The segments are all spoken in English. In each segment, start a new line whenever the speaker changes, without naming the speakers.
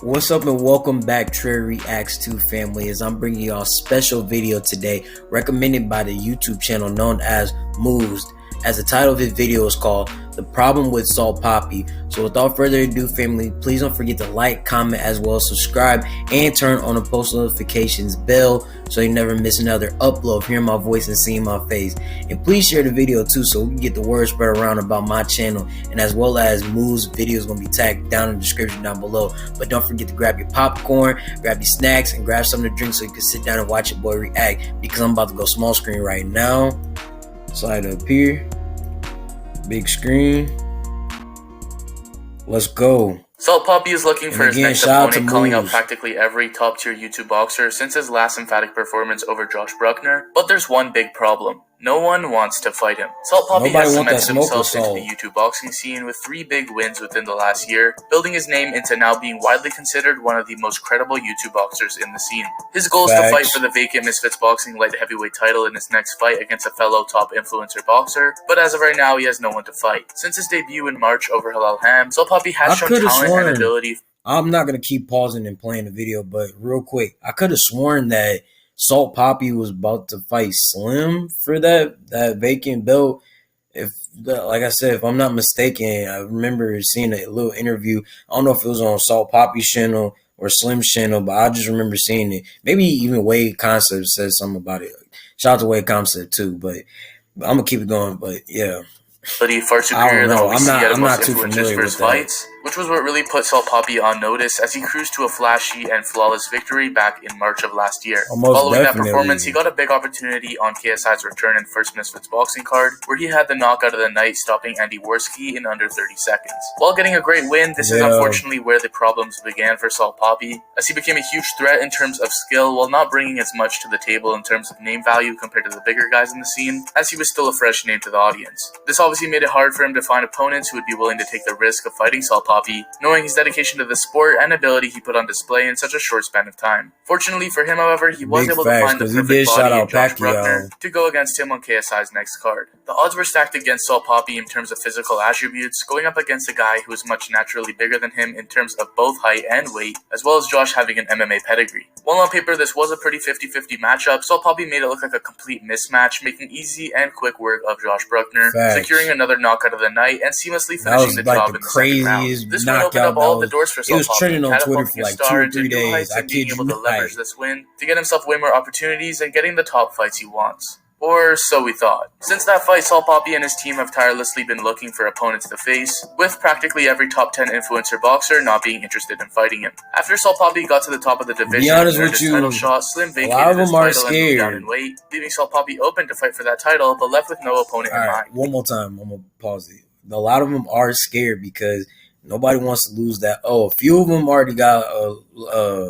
What's up and welcome back, treyreactstoo family, as I'm bringing y'all a special video today recommended by the YouTube channel known as Mouzed, as the title of his video is called The Problem with Salt Papi. So without further ado, family, please don't forget to like, comment, as well as subscribe and turn on the post notifications bell so you never miss another upload, hearing my voice and seeing my face. And please share the video too so we can get the word spread around about my channel, and as well as Mouzed video is going to be tagged down in the description down below. But don't forget to grab your popcorn, grab your snacks, and grab something to drink so you can sit down and watch your boy react, because I'm about to go small screen right now. Slide up here, big screen, let's go.
Salt Papi is looking for his next opponent, calling out
Mouzed.
practically every top-tier YouTube boxer since his last emphatic performance over Josh Bruckner. But there's one big problem. No one wants to fight him. Salt Papi has cemented himself into the YouTube boxing scene with 3 big wins within the last year, building his name into now being widely considered one of the most credible YouTube boxers in the scene. His goal is to fight for the vacant Misfits Boxing light heavyweight title in his next fight against a fellow top influencer boxer, but as of right now, he has no one to fight. Since his debut in March over Hala, Salt Papi has shown talent and ability.
I'm not going to keep pausing and playing the video, but real quick, I could have sworn that Salt Papi was about to fight Slim for that vacant belt. Like I said, if I'm not mistaken, I remember seeing a little interview. I don't know if it was on Salt Papi's channel or Slim's channel, but I just remember seeing it. Maybe even Wade Concept said something about it. Shout out to Wade Concept too, but I'm gonna keep it going. But yeah.
But he far superior than what we see out of most influencers for his fights, which was what really put Salt Papi on notice as he cruised to a flashy and flawless victory back in March of last year. Following that performance, he got a big opportunity on KSI's return and first Misfits boxing card, where he had the knockout of the night, stopping Andy Worski in under 30 seconds. While getting a great win, this is unfortunately where the problems began for Salt Papi, as he became a huge threat in terms of skill while not bringing as much to the table in terms of name value compared to the bigger guys in the scene, as he was still a fresh name to the audience. This obviously made it hard for him to find opponents who would be willing to take the risk of fighting Salt Papi, knowing his dedication to the sport and ability he put on display in such a short span of time. Fortunately for him, however, he was able to find the perfect body in Josh Bruckner to go against him on KSI's next card. The odds were stacked against Salt Papi in terms of physical attributes, going up against a guy who is much naturally bigger than him in terms of both height and weight, as well as Josh having an MMA pedigree. While on paper this was a pretty 50-50 matchup, Salt Papi made it look like a complete mismatch, making easy and quick work of Josh Bruckner, securing another knockout of the night and seamlessly finishing the job in the second round. This win opened up all the doors for Salt Papi, catapulting his star into new heights and being able to leverage this win to get himself way more opportunities and getting the top fights he wants. Or so we thought. Since that fight, Salt Papi and his team have tirelessly been looking for opponents to face, with practically every top 10 influencer boxer not being interested in fighting him. After Salt Papi got to the top of the division and earned his title shot, Slim vacated his title and moved down in weight, leaving Salt Papi open to fight for that title, but left with no opponent in mind.
One more time, I'm going to pause it. A lot of them are scared because nobody wants to lose that. A few of them already got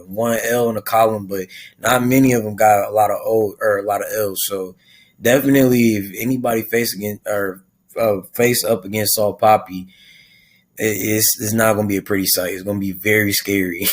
one L in the column, but not many of them got a lot of L's. So definitely, if anybody face up against Salt Papi, it's not going to be a pretty sight. It's going to be very scary.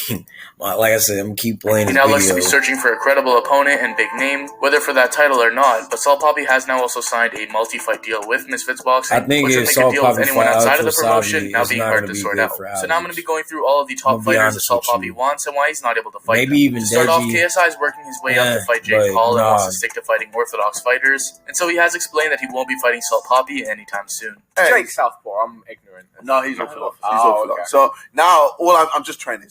Like I said, I'm going to keep playing this video.
He now looks to be searching for a credible opponent and big name, whether for that title or not. But Salt Papi has now also signed a multi-fight deal with Misfits Boxing, which would make a deal with anyone outside of the promotion now being hard to sort out. So now I'm going to be going through all of the top fighters that Salt Papi wants and why he's not able to fight them. To start off, KSI is working his way up to fight Jake Paul and wants to stick to fighting orthodox fighters. And so he has explained that he won't be fighting Salt Papi anytime soon.
Hey. Jake's southpaw. I'm ignorant.
No, he's orthodox. He's orthodox. Okay. So now, I'm just training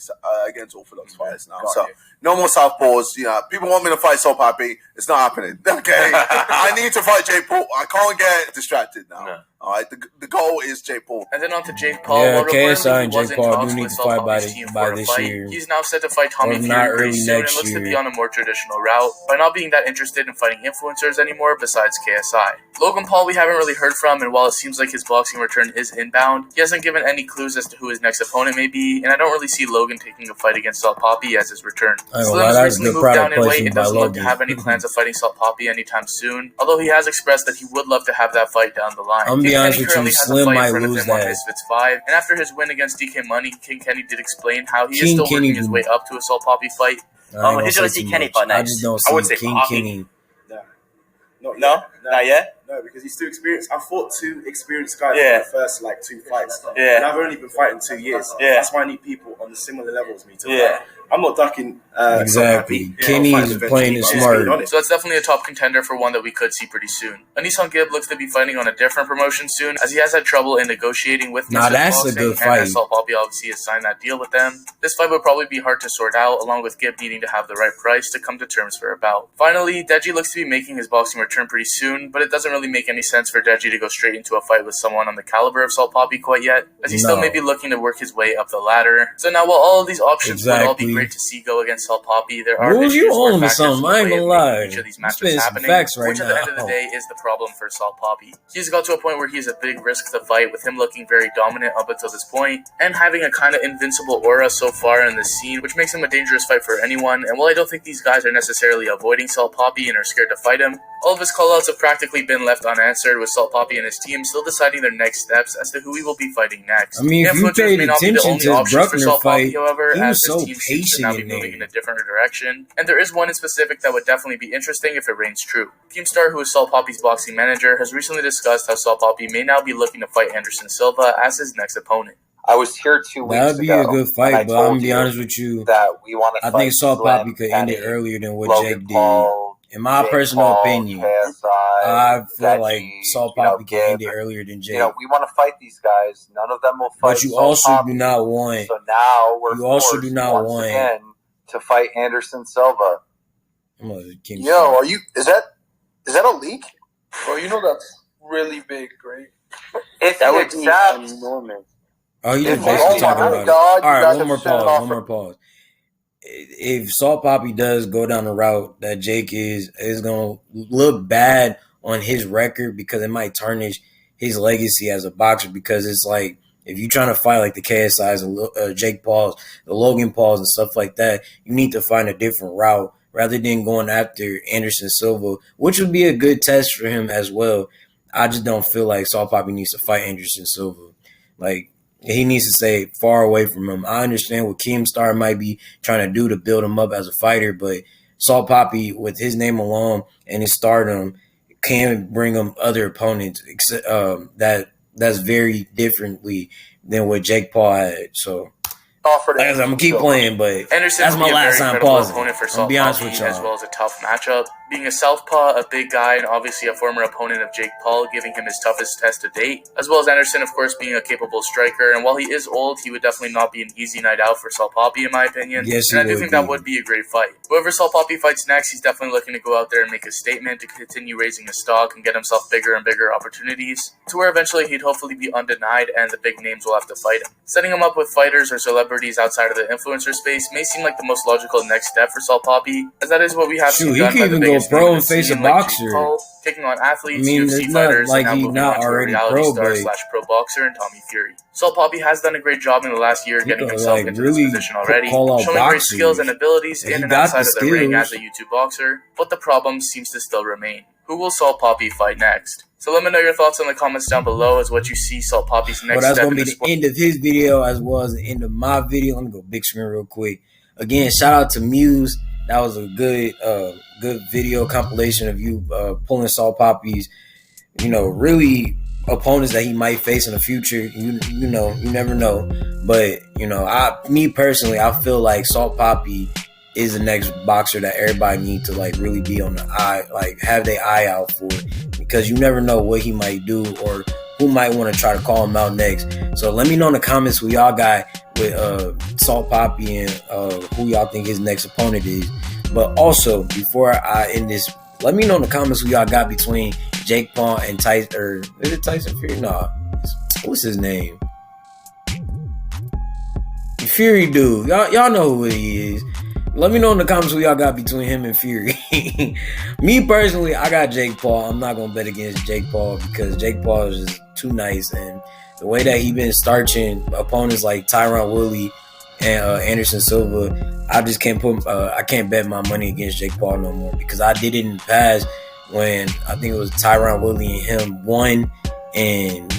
against orthodox fighters now. So no more southpaws. You know, people want me to fight Salt Papi. It's not happening. Okay, I need to fight Jake Paul. I can't get distracted now. No. All right, the goal is Jake Paul.
And then on to Jake Paul.
Yeah, KSI and Jake Paul do need to fight by this year.
He's now set to fight Tommy Fury pretty soon and looks to be on a more traditional route by not being that interested in fighting influencers anymore besides KSI. Logan Paul we haven't really heard from, and while it seems like his boxing return is inbound, he hasn't given any clues as to who his next opponent may be, and I don't really see Logan taking a fight against Salt Papi as his return. Slim's recently moved down in weight and doesn't look to have any plans of fighting Salt Papi anytime soon, although he has expressed that he would love to have that fight down the line.
I'm be honest with you, Slim might lose that.
Misfits 5, and after his win against DK Money, King Kenny did explain how he is still working his way up to a Salt Papi fight.
He's gonna see Kenny fight next.
I just don't see King Kenny.
No?
Not yet?
No, because he's too experienced. I fought 2 experienced guys
Yeah.
in the first 2 fights.
Yeah.
And I've only been fighting 2 years.
Yeah.
That's why I need people on the similar level as me to fight. I'm not ducking.
Exactly. Kenny's playing it smart.
So that's definitely a top contender for one that we could see pretty soon. Anisong Gibb looks to be fighting on a different promotion soon, as he has had trouble in negotiating with
that's
Boxing,
a good fight.
and Salt Papi obviously has signed that deal with them. This fight would probably be hard to sort out, along with Gibb needing to have the right price to come to terms for a bout. Finally, Deji looks to be making his boxing return pretty soon, but it doesn't really make any sense for Deji to go straight into a fight with someone on the caliber of Salt Papi quite yet, as he still may be looking to work his way up the ladder. So now, while all of these options would all be great to see go against Salt Papi, there are
issues
or
factors in the way of
each of these matches happening, which at the end of the day is the problem for Salt Papi. He's got to a point where he's a big risk to fight, with him looking very dominant up until this point, and having a kind of invincible aura so far in the scene, which makes him a dangerous fight for anyone. And while I don't think these guys are necessarily avoiding Salt Papi and are scared to fight him, all of his callouts have practically been left unanswered, with Salt Papi and his team still deciding their next steps as to who he will be fighting next.
I mean, if you paid attention to his Bruckner fight,
however,
he
as
was so
his team seems to now be moving in a different direction. And there is one in specific that would definitely be interesting if it reigns true. Keemstar, who is Salt Papi's boxing manager, has recently discussed how Salt Papi may now be looking to fight Anderson Silva as his next opponent.
I was here 2 weeks ago.
That'd be a good fight, but I'm gonna be honest with you.
That we want to
I think Salt Papi could end it earlier than what Jake did. In my personal opinion, I feel like Salt Papi can end it earlier than Jake.
We want to fight these guys. None of them will fight.
But you also do not want.
So now we're
you also do not want
again to fight Anderson Silva.
Yo, are you? Is that a leak? Bro, you know that's really big, right?
If that would be enormous.
Oh, you just basically talking about it. All right, one more pause. One more pause. If Salt Papi does go down the route that Jake is going to look bad on his record, because it might tarnish his legacy as a boxer. Because it's like, if you're trying to fight like the KSIs and Jake Pauls, the Logan Pauls and stuff like that, you need to find a different route rather than going after Anderson Silva, which would be a good test for him as well. I just don't feel like Salt Papi needs to fight Anderson Silva. Like, he needs to stay far away from him. I understand what Keemstar might be trying to do to build him up as a fighter, but Salt Papi, with his name alone and his stardom, can bring him other opponents that's very differently than what Jake Paul had. So I'm gonna keep playing, but
Anderson
that's my last time pausing.
I'll be honest with y'all. As well as a tough matchup. Being a southpaw, a big guy, and obviously a former opponent of Jake Paul, giving him his toughest test to date, as well as Anderson, of course, being a capable striker. And while he is old, he would definitely not be an easy night out for Salt Papi, in my opinion.
Yes,
and I do think that would be a great fight. Whoever Salt Papi fights next, he's definitely looking to go out there and make a statement to continue raising his stock and get himself bigger and bigger opportunities, to where eventually he'd hopefully be undenied and the big names will have to fight him. Setting him up with fighters or celebrities outside of the influencer space may seem like the most logical next step for Salt Papi, as that is what we have seen done by the biggest
pro and face a boxer.
Taking on athletes, UFC fighters,
like
and now moving on to a reality star / pro boxer and Tommy Fury. Salt Papi has done a great job in the last year getting himself into this position already, showing great skills and abilities in and outside of the ring as a YouTube boxer, but the problem seems to still remain. Who will Salt Papi fight next? So let me know your thoughts in the comments down below as what you see Salt Papi's next step.
That's going to be the end of his video as well as the end of my video. Let me go big screen real quick. Again, shout out to Mouzed. That was a good video compilation of you pulling Salt Papi's, really opponents that he might face in the future. You never know. But, me personally, I feel like Salt Papi is the next boxer that everybody needs to really be on the eye, have their eye out for, because you never know what he might do or who might want to try to call him out next. So let me know in the comments who y'all got with Salt Papi and who y'all think his next opponent is. But also, before I end this, let me know in the comments who y'all got between Jake Paul and Tyson, or is it Tyson Fury? No, what's his name? Fury dude. Y'all know who he is. Let me know in the comments who y'all got between him and Fury. Me personally, I got Jake Paul. I'm not gonna bet against Jake Paul because Jake Paul is just too nice, and the way that he been starching opponents like Tyron Woodley and Anderson Silva, I just can't I can't bet my money against Jake Paul no more, because I did it in the past when I think it was Tyron Woodley and him won, and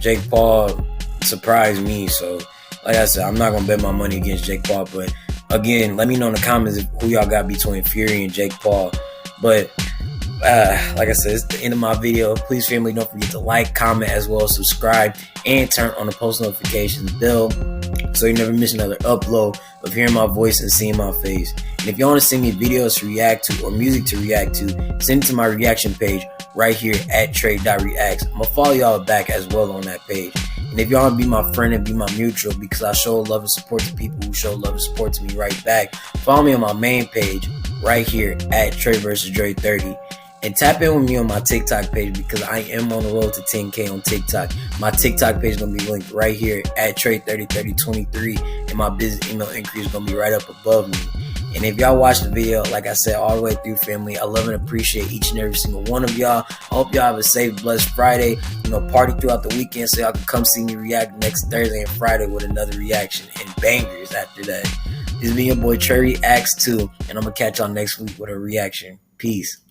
Jake Paul surprised me. So, like I said, I'm not gonna bet my money against Jake Paul, but again, let me know in the comments who y'all got between Fury and Jake Paul. But like I said, it's the end of my video. Please, family, don't forget to like, comment, as well as subscribe, and turn on the post notifications bell so you never miss another upload of hearing my voice and seeing my face. And if you want to send me videos to react to or music to react to, send it to my reaction page right here at trey.reacts. I'm going to follow y'all back as well on that page. And if y'all want to be my friend and be my mutual, because I show love and support to people who show love and support to me right back, follow me on my main page right here at Trey vs. Dre 30. And tap in with me on my TikTok page, because I am on the road to 10K on TikTok. My TikTok page is going to be linked right here at Trey303023. And my business email increase is going to be right up above me. And if y'all watch the video, like I said, all the way through, family, I love and appreciate each and every single one of y'all. I hope y'all have a safe, blessed Friday. Party throughout the weekend so y'all can come see me react next Thursday and Friday with another reaction and bangers after that. This is me, your boy, treyreactstoo, and I'm going to catch y'all next week with a reaction. Peace.